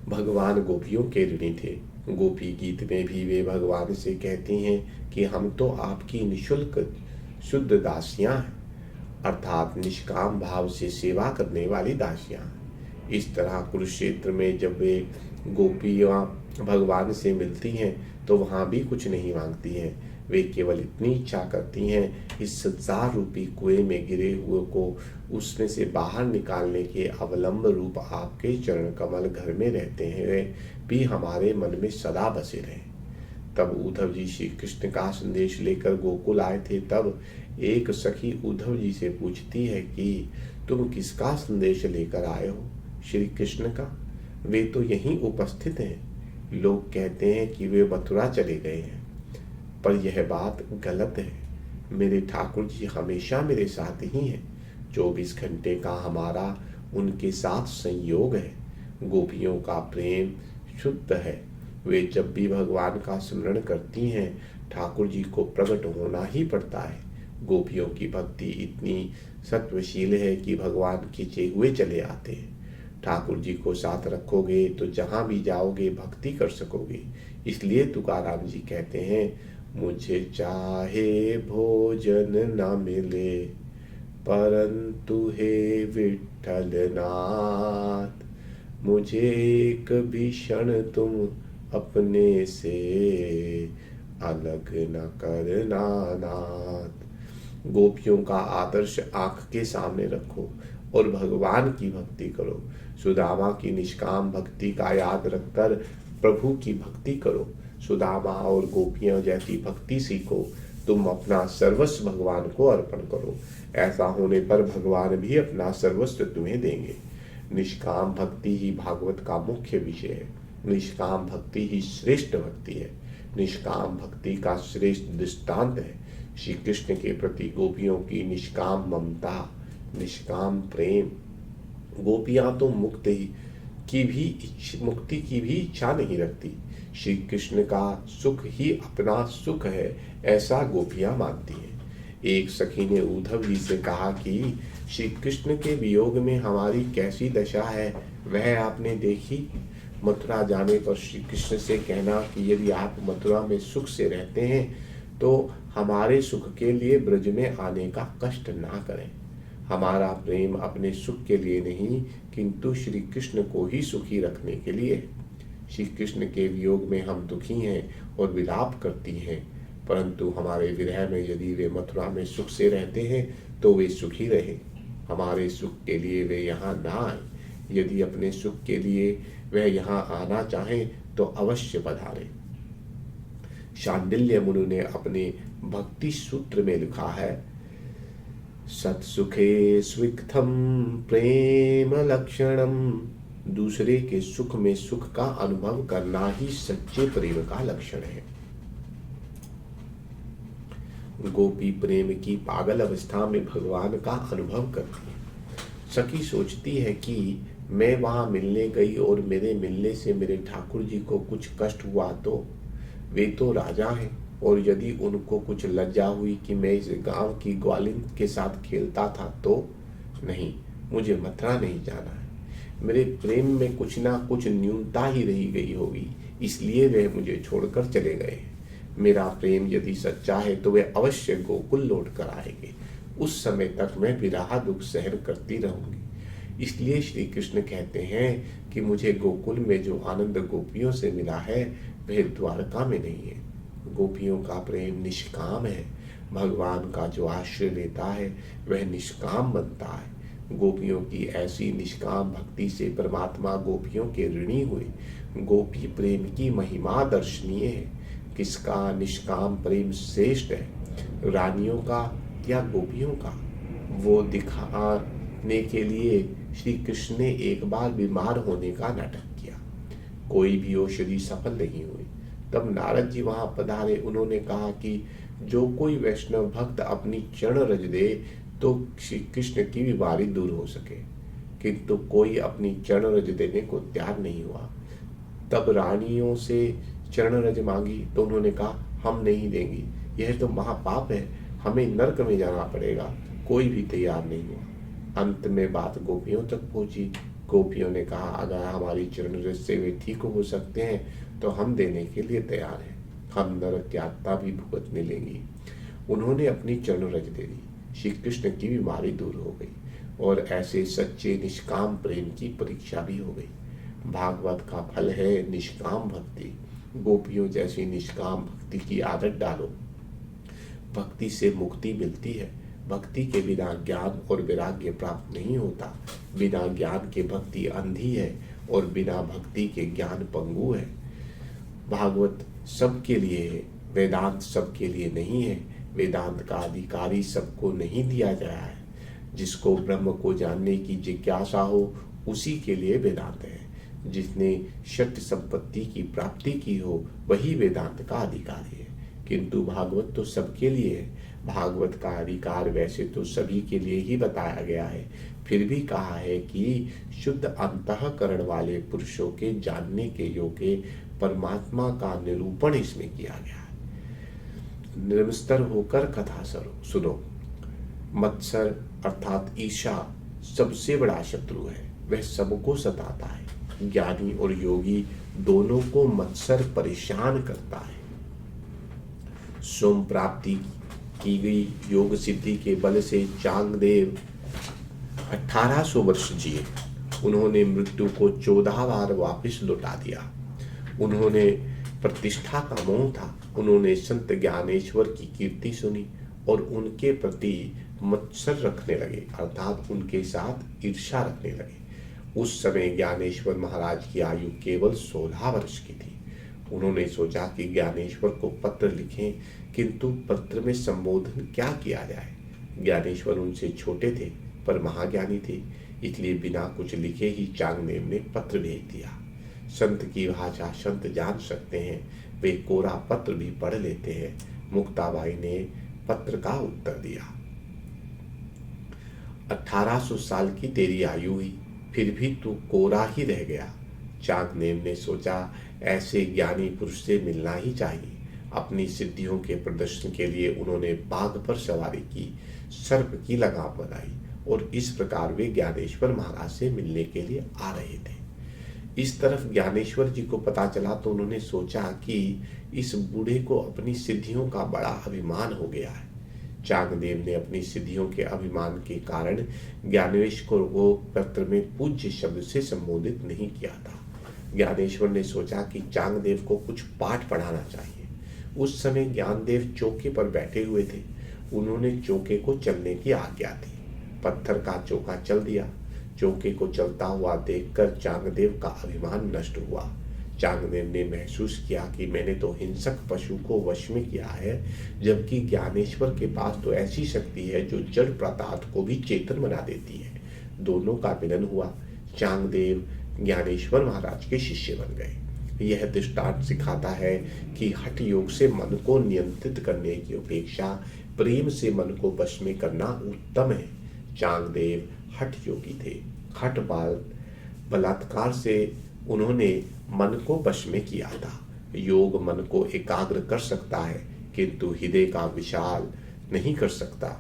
भगवान गोपियों के ऋणी थे। गोपी गीत में भी वे भगवान से कहती हैं कि हम तो आपकी निशुल्क शुद्ध दासियां हैं, अर्थात निष्काम भाव से सेवा करने वाली दासियां हैं। इस तरह कुरुक्षेत्र में जब वे गोपियां भगवान से मिलती हैं तो वहां भी कुछ नहीं मांगती हैं, वे केवल इतनी इच्छा करती हैं इस संसार रूपी कुएं में गिरे हुए को उसमें से बाहर निकालने के अवलंब रूप आपके चरण कमल घर में रहते हैं भी हमारे मन में सदा बसे रहें। तब उद्धव जी श्री कृष्ण का संदेश लेकर गोकुल आए थे। तब एक सखी उद्धव जी से पूछती है कि तुम किसका संदेश लेकर आए हो? श्री कृष्ण का। वे तो यहीं उपस्थित हैं। लोग कहते हैं कि वे मथुरा चले गए हैं, पर यह बात गलत है। मेरे ठाकुर जी हमेशा मेरे साथ ही हैं। 24 घंटे का हमारा उनके साथ संयोग है। गोपियों का प्रेम शुद्ध है। वे जब भी भगवान का स्मरण करती हैं ठाकुर जी को प्रकट होना ही पड़ता है। गोपियों की भक्ति इतनी सत्वशील है कि भगवान खींचे हुए चले आते हैं। ठाकुर जी को साथ रखोगे तो जहां भी जाओगे भक्ति कर सकोगे। इसलिए तुकाराम जी कहते हैं, मुझे चाहे भोजन न मिले परंतु हे विठ्ठल नाथ, मुझे एक भी क्षण तुम अपने से अलग न करना नाथ। गोपियों का आदर्श आंख के सामने रखो और भगवान की भक्ति करो। सुदामा की निष्काम भक्ति का याद रखकर प्रभु की भक्ति करो। सुदामा और गोपियां जैसी भक्ति सीखो। तुम अपना सर्वस्व भगवान को अर्पण करो। ऐसा होने पर भगवान भी अपना सर्वस्व तुम्हें देंगे। निष्काम भक्ति ही भागवत का मुख्य विषय है। निष्काम भक्ति ही श्रेष्ठ भक्ति है। निष्काम भक्ति का श्रेष्ठ दृष्टांत है श्री कृष्ण के प्रति गोपियों की निष्काम ममता, निष्काम प्रेम। गोपियां तो मुक्ति की भी इच्छा नहीं रखती। श्री कृष्ण का सुख ही अपना सुख है, ऐसा गोपियां मानती हैं। एक सखी ने उद्धव जी से कहा कि श्री कृष्ण के वियोग में हमारी कैसी दशा है वह आपने देखी। मथुरा जाने पर श्री कृष्ण से कहना कि यदि आप मथुरा में सुख से रहते हैं तो हमारे सुख के लिए ब्रज में आने का कष्ट ना करें। हमारा प्रेम अपने सुख के लिए नहीं किंतु श्री कृष्ण को ही सुखी रखने के लिए है। श्री कृष्ण के वियोग में हम दुखी हैं और विलाप करती हैं, परंतु हमारे विरह में यदि वे मथुरा में सुख से रहते हैं तो वे सुखी रहे। हमारे सुख के लिए वे यहाँ ना आए। यदि अपने सुख के लिए वह यहाँ आना चाहें तो अवश्य पधारे। शांडिल्य मुनि ने अपने भक्ति सूत्र में लिखा है, सत्सुखे स्विक्थम प्रेम लक्षणम। दूसरे के सुख में सुख का अनुभव करना ही सच्चे प्रेम का लक्षण है। गोपी प्रेम की पागल अवस्था में भगवान का अनुभव करती है। सखी सोचती है कि मैं वहां मिलने गई और मेरे मिलने से मेरे ठाकुर जी को कुछ कष्ट हुआ तो वे तो राजा हैं, और यदि उनको कुछ लज्जा हुई कि मैं इस गांव की ग्वालिन के साथ खेलता था तो नहीं, मुझे मथुरा नहीं जाना है। मेरे प्रेम में कुछ ना कुछ न्यूनता ही रही गई होगी, इसलिए वे मुझे छोड़कर चले गए। मेरा प्रेम यदि सच्चा है तो वे अवश्य गोकुल लौट कर आएंगे। उस समय तक मैं विरह दुख सहन करती रहूंगी। इसलिए श्री कृष्ण कहते हैं कि मुझे गोकुल में जो आनंद गोपियों से मिला है वह द्वारका में नहीं है। गोपियों का प्रेम निष्काम है। भगवान का जो आश्रय लेता है वह निष्काम बनता है। गोपियों की ऐसी निष्काम भक्ति से परमात्मा गोपियों के ऋणी हुए। गोपी प्रेम की महिमा दर्शनीय है। किसका निष्काम प्रेम श्रेष्ठ है, रानियों का या गोपियों का? वो दिखाने के लिए श्री कृष्ण ने एक बार बीमार होने का नाटक किया। कोई भी औषधि सफल नहीं हुई। तब नारद जी वहां पधारे। उन्होंने कहा कि जो कोई वैष्णव भक्त अपनी चरण रज दे तो श्री कृष्ण की बीमारी दूर हो सके, किंतु कोई अपनी चरण रज देने को तैयार नहीं हुआ। तब रानियों से चरण रज मांगी तो उन्होंने कहा हम नहीं देंगे, यह तो महापाप है, हमें नरक में जाना पड़ेगा। कोई भी तैयार नहीं हुआ। अंत में बात गोपियों तक पहुंची। गोपियों ने कहा अगर हमारी चरण रज से वे ठीक हो सकते हैं तो हम देने के लिए तैयार हैं, हम नरक यातना भी भुगतने लेंगी। उन्होंने अपनी चरण रज दे दी। श्री कृष्ण की बीमारी दूर हो गई और ऐसे सच्चे निष्काम प्रेम की परीक्षा भी हो गई। भागवत का फल है निष्काम भक्ति। गोपियों जैसी निष्काम भक्ति की आदत डालो, भक्ति से मुक्ति मिलती है। भक्ति के बिना ज्ञान और वैराग्य प्राप्त नहीं होता। बिना ज्ञान के भक्ति अंधी है और बिना भक्ति के ज्ञान पंगु है। भागवत सबके लिए है, वेदांत सबके लिए नहीं है। वेदांत का अधिकारी सबको नहीं दिया गया है। जिसको ब्रह्म को जानने की जिज्ञासा हो उसी के लिए वेदांत है। जिसने सत्य संपत्ति की प्राप्ति की हो वही वेदांत का अधिकारी है। किंतु भागवत तो सबके लिए है। भागवत का अधिकार वैसे तो सभी के लिए ही बताया गया है, फिर भी कहा है कि शुद्ध अंतःकरण वाले पुरुषों के जानने के योग्य परमात्मा का निरूपण इसमें किया गया है। निरस्तर होकर कथा सुनो। मत्सर अर्थात ईर्षा सबसे बड़ा शत्रु है, वह सबको सताता है। ज्ञानी और योगी दोनों को मत्सर परेशान करता है। सोम प्राप्ति की गई योग सिद्धि के बल से चांगदेव 1800 वर्ष जिए। उन्होंने मृत्यु को 14 बार वापस लौटा दिया। उन्होंने प्रतिष्ठा का मोह था। उन्होंने संत ज्ञानेश्वर की कीर्ति सुनी और उनके प्रति मत्सर रखने लगे, अर्थात उनके साथ ईर्ष्या रखने लगे। उस समय ज्ञानेश्वर महाराज की आयु केवल 16 वर्ष की थी। उन्होंने सोचा कि ज्ञानेश्वर को पत्र लिखें, किंतु पत्र में संबोधन क्या किया जाए। ज्ञानेश्वर उनसे छोटे थे पर महाज्ञानी थे, इसलिए बिना कुछ लिखे ही चांगदेव ने पत्र भेज दिया। संत की भाषा संत जान सकते हैं, वे कोरा पत्र भी पढ़ लेते हैं। मुक्ताबाई ने पत्र का उत्तर दिया। 1800 साल की तेरी आयु हुई, फिर भी तू कोरा ही रह गया। चांगदेव ने सोचा ऐसे ज्ञानी पुरुष से मिलना ही चाहिए। अपनी सिद्धियों के प्रदर्शन के लिए उन्होंने बाघ पर सवारी की, सर्प की लगाम बनाई और इस प्रकार वे ज्ञानेश्वर महाराज से मिलने के लिए आ रहे थे। इस तरफ ज्ञानेश्वर जी को पता चला तो उन्होंने सोचा कि इस बूढ़े को अपनी सिद्धियों का बड़ा अभिमान हो गया है। चांगदेव ने अपनी सिद्धियों के अभिमान के कारण ज्ञानेश्वर को पत्र में पूज्य शब्द से संबोधित नहीं किया था। ज्ञानेश्वर ने सोचा कि चांगदेव को कुछ पाठ पढ़ाना चाहिए। उस समय ज्ञानदेव चौके पर बैठे हुए थे। उन्होंने चौके को चलने की आज्ञा दी। पत्थर का चौका चल दिया। चौके को चलता हुआ देखकर चांगदेव का अभिमान नष्ट हुआ। चांगदेव ने महसूस किया कि मैंने तो हिंसक पशु को वश में किया है, जबकि ज्ञानेश्वर के पास तो ऐसी शक्ति है जो जड़ पदार्थ को भी चेतन बना देती है। दोनों का मिलन हुआ। चांगदेव ज्ञानेश्वर महाराज के शिष्य बन गए। यह दृष्टांत सिखाता है कि हठ योग से मन को नियंत्रित करने की अपेक्षा प्रेम से मन को वश में करना उत्तम है। चांगदेव हठ योगी थे। हठ बलात्कार से उन्होंने मन को वश में किया था। योग मन को एकाग्र कर सकता है, किंतु हृदय का विशाल नहीं कर सकता।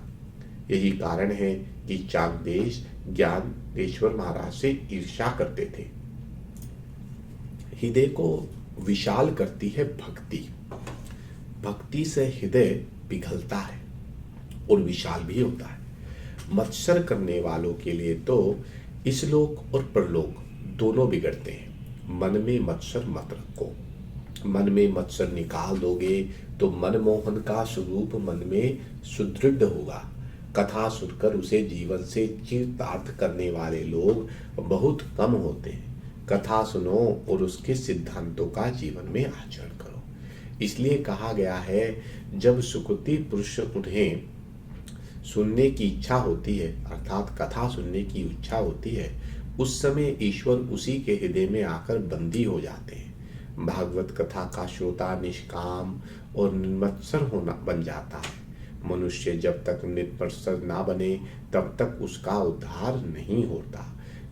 यही कारण है कि चांगदेव ज्ञानेश्वर महाराज से ईर्ष्या करते थे। हृदय को विशाल करती है भक्ति। भक्ति से हृदय पिघलता है और विशाल भी होता है। मत्सर करने वालों के लिए तो इसलोक और परलोक दोनों बिगड़ते हैं। मन में मत्सर मत रखो। मन में मत्सर निकाल दोगे तो मनमोहन का स्वरूप मन में सुदृढ़ होगा। कथा सुनकर उसे जीवन से चरितार्थ करने वाले लोग बहुत कम होते हैं। कथा सुनो और उसके सिद्धांतों का जीवन में आचरण करो। इसलिए कहा गया है, जब सुकृति पुरुष उन्हें सुनने की इच्छा होती है, अर्थात कथा सुनने की इच्छा होती है, उस समय ईश्वर उसी के हृदय में आकर बंदी हो जाते हैं। भागवत कथा का श्रोता निष्काम और निर्मत्सर होना बन जाता है। मनुष्य जब तक निर्मत्सर ना बने तब तक उसका उद्धार नहीं होता।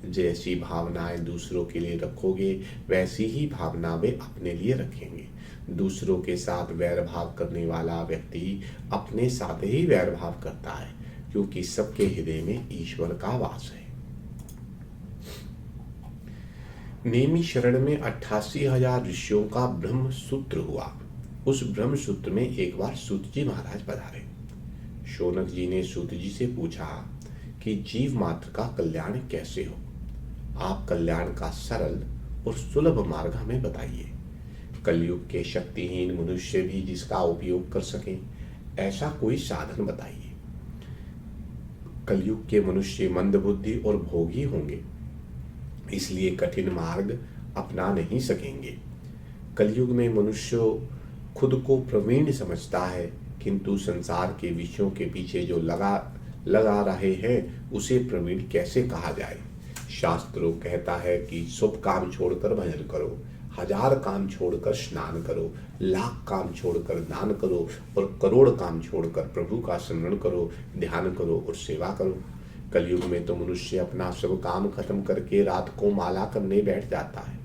जैसी भावनाएं दूसरों के लिए रखोगे वैसी ही भावना वे अपने लिए रखेंगे। दूसरों के साथ वैर भाव करने वाला व्यक्ति अपने साथ ही वैर भाव करता है, क्योंकि सबके हृदय में ईश्वर का वास है। नेमी शरण में 88,000 ऋषियों का ब्रह्म सूत्र हुआ। उस ब्रह्म सूत्र में एक बार सूत जी महाराज पधारे। शौनक जी ने सूत जी से पूछा कि जीव मात्र का कल्याण कैसे हो। आप कल्याण का सरल और सुलभ मार्ग हमें बताइए। कलयुग के शक्तिहीन मनुष्य भी जिसका उपयोग कर सकें, ऐसा कोई साधन बताइए। कलयुग के मनुष्य मंदबुद्धि और भोगी होंगे, इसलिए कठिन मार्ग अपना नहीं सकेंगे। कलयुग में मनुष्य खुद को प्रवीण समझता है, किंतु संसार के विषयों के पीछे जो लगा रहे हैं उसे प्रवीण कैसे कहा जाए। शास्त्रों कहता है कि सब काम छोड़कर भजन करो, 1000 काम छोड़कर स्नान करो, लाख काम छोड़कर दान करो और करोड़ काम छोड़कर प्रभु का स्मरण करो, ध्यान करो और सेवा करो। कलयुग में तो मनुष्य अपना सब काम खत्म करके रात को माला करने बैठ जाता है,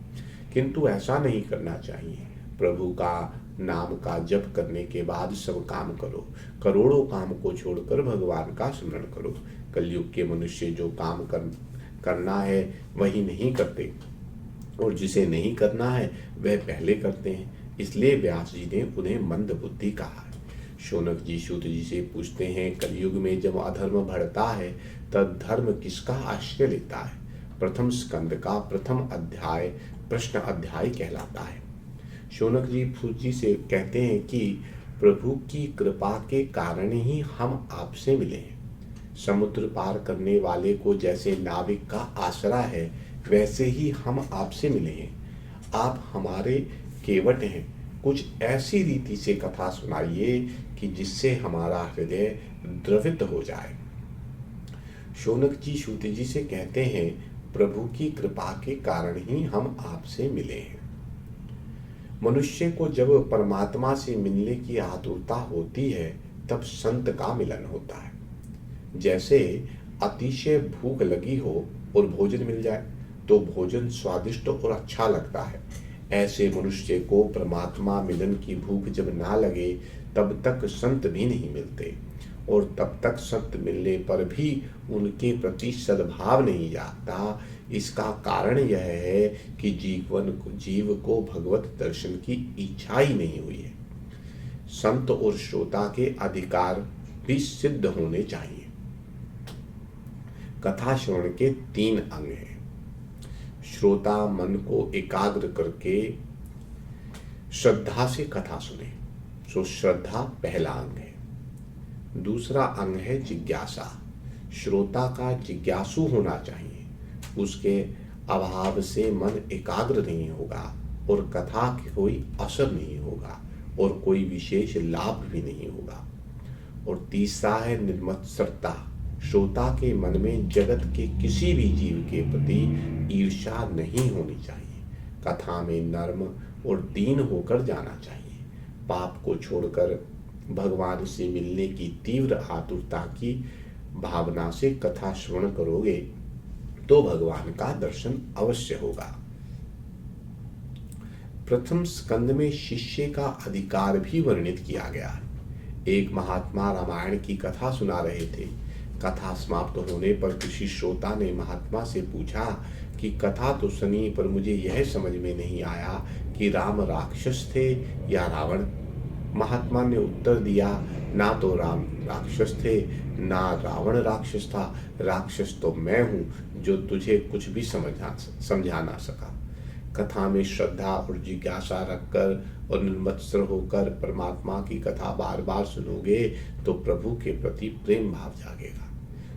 किंतु ऐसा नहीं करना चाहिए। प्रभु का नाम का जप करने के बाद सब काम करो, करोड़ों काम को छोड़कर भगवान का स्मरण करो। कलयुग के मनुष्य जो काम करना है वही नहीं करते, और जिसे नहीं करना है वह पहले करते हैं, इसलिए व्यास जी ने उन्हें मंद बुद्धि कहा है। शौनक जी सूत जी से पूछते हैं, कलयुग में जब अधर्म बढ़ता है तब धर्म किसका आश्रय लेता है। प्रथम स्कंद का प्रथम अध्याय प्रश्न अध्याय कहलाता है। शौनक जी सूत जी से कहते हैं कि प्रभु की कृपा के कारण ही हम आपसे मिले हैं। समुद्र पार करने वाले को जैसे नाविक का आसरा है, वैसे ही हम आपसे मिले हैं। आप हमारे केवट हैं। कुछ ऐसी रीति से कथा सुनाइए कि जिससे हमारा हृदय द्रवित हो जाए। शौनक जी सूत जी से कहते हैं, प्रभु की कृपा के कारण ही हम आपसे मिले हैं। मनुष्य को जब परमात्मा से मिलने की आतुरता होती है तब संत का मिलन होता है। जैसे अतिशय भूख लगी हो और भोजन मिल जाए तो भोजन स्वादिष्ट और अच्छा लगता है, ऐसे मनुष्य को परमात्मा मिलन की भूख जब ना लगे तब तक संत भी नहीं मिलते, और तब तक संत मिलने पर भी उनके प्रति सद्भाव नहीं जागता। इसका कारण यह है कि जीव को भगवत दर्शन की इच्छा ही नहीं हुई है। संत और श्रोता के अधिकार भी सिद्ध होने चाहिए। कथा श्रवण के 3 अंग हैं। श्रोता मन को एकाग्र करके श्रद्धा से कथा सुने, सो श्रद्धा पहला अंग है। दूसरा अंग है जिज्ञासा। श्रोता का जिज्ञासु होना चाहिए, उसके अभाव से मन एकाग्र नहीं होगा और कथा की कोई असर नहीं होगा और कोई विशेष लाभ भी नहीं होगा। और तीसरा है निर्मत्सरता। श्रोता के मन में जगत के किसी भी जीव के प्रति ईर्ष्या नहीं होनी चाहिए। कथा में नर्म और दीन होकर जाना चाहिए। पाप को छोड़कर भगवान से मिलने की तीव्र आतुरता की भावना से कथा श्रवण करोगे तो भगवान का दर्शन अवश्य होगा। प्रथम स्कंद में शिष्य का अधिकार भी वर्णित किया गया है। एक महात्मा रामायण की कथा सुना रहे थे। कथा समाप्त होने पर किसी श्रोता ने महात्मा से पूछा कि कथा तो सुनी, पर मुझे यह समझ में नहीं आया कि राम राक्षस थे या रावण। महात्मा ने उत्तर दिया, ना तो राम राक्षस थे ना रावण राक्षस था। राक्षस तो मैं हूँ जो तुझे कुछ भी समझा ना सका। कथा में श्रद्धा और जिज्ञासा रखकर और निर्मत्सर होकर परमात्मा की कथा बार बार सुनोगे तो प्रभु के प्रति प्रेम भाव जागेगा।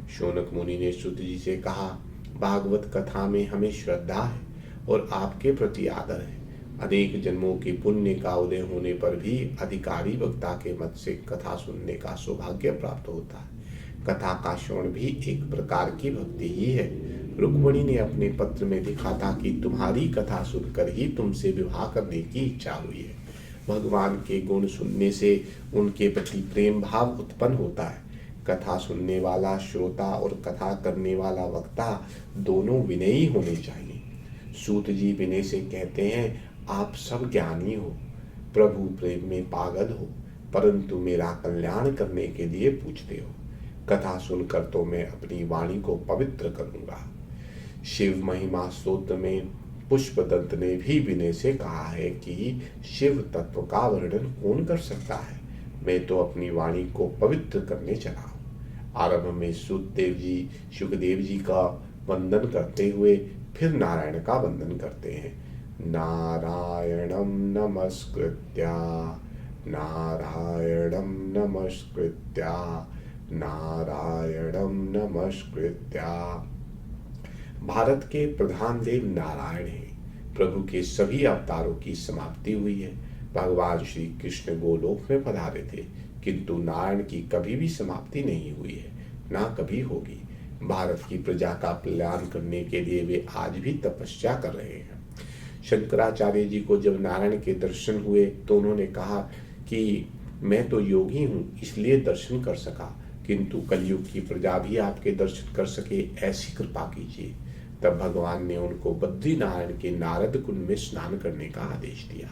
शौनक मुनि ने सूत जी से कहा, भागवत कथा में हमें श्रद्धा है और आपके प्रति आदर है। अनेक जन्मों के पुण्य का उदय होने पर भी अधिकारी वक्ता के मत से कथा सुनने का सौभाग्य प्राप्त होता है। कथा का श्रवण भी एक प्रकार की भक्ति ही है। रुक्मिणी ने अपने पत्र में लिखा था कि तुम्हारी कथा सुनकर ही तुमसे विवाह करने की इच्छा हुई है। भगवान के गुण सुनने से उनके प्रति प्रेम भाव उत्पन्न होता है। कथा सुनने वाला श्रोता और कथा करने वाला वक्ता दोनों विनयी होने चाहिए। सूत जी विनय से कहते हैं, आप सब ज्ञानी हो, प्रभु प्रेम में पागल हो, परंतु मेरा कल्याण करने के लिए पूछते हो। कथा सुनकर तो मैं अपनी वाणी को पवित्र करूंगा। शिव महिमा स्तोत्र में पुष्पदंत ने भी विनय से कहा है कि शिव तत्व का वर्णन कौन कर सकता है, मैं तो अपनी वाणी को पवित्र करने चला हूं। आरंभ में सुखदेव जी का वंदन करते हुए फिर नारायण का वंदन करते हैं। नारायणं नमस्कृत्या नारायणं नमस्कृत्या नारायणं नमस्कृत्या। भारत के प्रधान देव नारायण हैं। प्रभु के सभी अवतारों की समाप्ति हुई है। भगवान श्री कृष्ण गोलोक में पधारे थे, किंतु नारायण की कभी भी समाप्ति नहीं हुई है, ना कभी होगी। भारत की प्रजा का कल्याण करने के लिए वे आज भी तपस्या कर रहे हैं। शंकराचार्य जी को जब नारायण के दर्शन हुए तो उन्होंने कहा कि मैं तो योगी हूँ, इसलिए दर्शन कर सका, किंतु कलयुग की प्रजा भी आपके दर्शन कर सके, ऐसी कृपा कीजिए। तब भगवान ने उनको बद्री नारायण के नारद कुंड में स्नान करने का आदेश दिया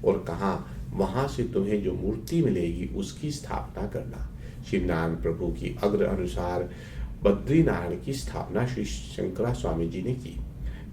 और कहा, वहां से तुम्हें जो मूर्ति मिलेगी उसकी स्थापना करना। शिव नारायण प्रभु की अग्र अनुसार बद्री नारायण की स्थापना श्री शंकरा स्वामी जी ने की।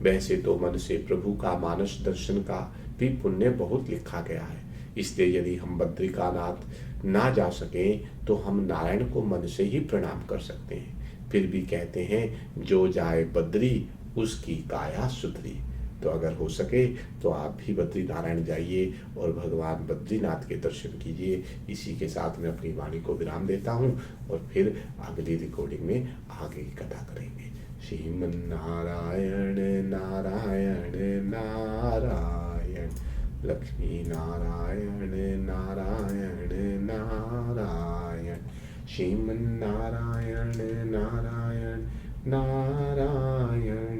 वैसे तो मन से प्रभु का मानस दर्शन का भी पुण्य बहुत लिखा गया है, इसलिए यदि हम बद्रिकानाथ ना जा सके तो हम नारायण को मन से ही प्रणाम कर सकते हैं। फिर भी कहते हैं, जो जाए बद्री उसकी काया सुधरी। तो अगर हो सके तो आप भी बद्री नारायण जाइए और भगवान बद्रीनाथ के दर्शन कीजिए। इसी के साथ मैं अपनी वाणी को विराम देता हूँ और फिर अगली रिकॉर्डिंग में आगे की कथा करेंगे। श्रीमन नारायण नारायण नारायण, लक्ष्मी नारायण नारायण नारायण, श्रीमन नारायण नारायण नारायण।